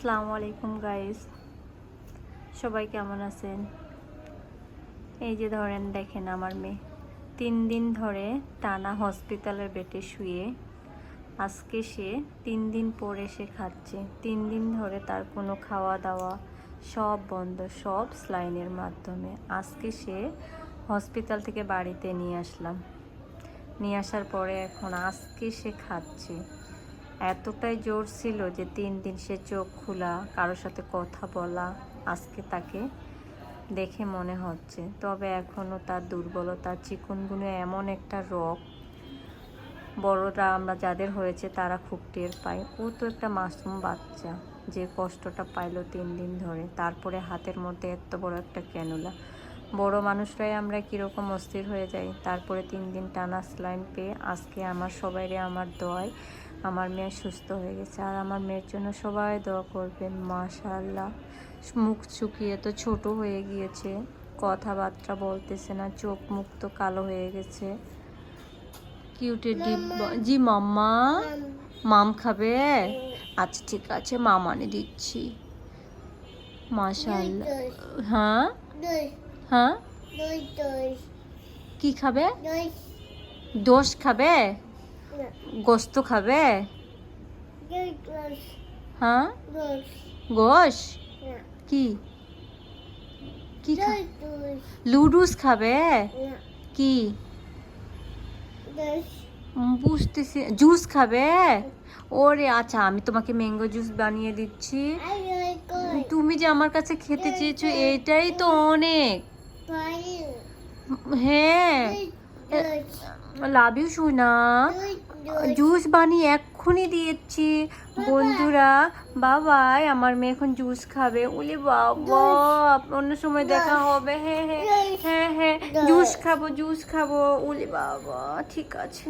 আসসালামু আলাইকুম গাইস, সবাই কেমন আছেন? এই যে ধরেন, দেখেন আমার মেয়ে 3 দিন ধরে টানা হসপিটালের বেডে শুয়ে। আজকে সে 3 দিন পরে সে খাচ্ছে। 3 দিন ধরে তার কোনো খাওয়া দাওয়া সব বন্ধ, সব স্লাইনের মাধ্যমে। আজকে সে হসপিটাল থেকে বাড়িতে নিয়ে আসলাম। নিয়ে আসার পরে এখন আজকে সে খাচ্ছে। এতটাই জোর ছিল যে 3 দিন সে চোখ খোলা, কারোর সাথে কথা বলা আজকে তাকে দেখে মনে হচ্ছে। তবে এখনও তার দুর্বলতা, চিকুনগুনিয়া এমন একটা রোগ, বড়রা আমরা যাদের হয়েছে তারা খুব টের পায়। ও তো একটা মাসুম বাচ্চা, যে কষ্টটা পাইলো 3 দিন ধরে। তারপরে হাতের মধ্যে এত বড় একটা ক্যানুলা। বড় মানুষরাই আমরা কীরকম অস্থির হয়ে যাই। তারপরে 3 দিন টানা স্যালাইন পেয়ে আজকে আমার সবাইরে আমার দোয়ায় আমার মেয়ে সুস্থ হয়ে গেছে। আর আমার মেয়ের জন্য সবাই দোয়া করবেন। মাশাআল্লাহ, মুখ শুকিয়ে তো ছোট হয়ে গিয়েছে, কথাবার্তা বলতেছে না, চোখ মুখ তো কালো হয়ে গেছে। কিউটের ডিব্বা। জি মাম্মা, মাম খাবে? আচ্ছা ঠিক আছে, মাম আনে দিচ্ছি। মাশাআল্লাহ। হ্যাঁ হ্যাঁ, কি খাবে? দোষ খাবে? গোস্ত খাবে? হ্যাঁ, গোশ কি কি লুডুস খাবে? কি বুঝতেছি। জুস খাবে? ওরে আচ্ছা, আমি তোমাকে ম্যাঙ্গো জুস বানিয়ে দিচ্ছি। তুমি যে আমার কাছে খেতে চেয়েছো এইটাই তো অনেক। হ্যাঁ, লাভ ইউ সোনা। জুস বানিয়ে এক্ষুনি দিয়েছি বন্ধুরা। বাবাই, আমার মেয়ে এখন জুস খাবে। ওলে বাবা, অন্য সময় দেখা হবে। হ্যাঁ হ্যাঁ হ্যাঁ হ্যাঁ, জুস খাবো জুস খাবো। ওলে বাবা, ঠিক আছে।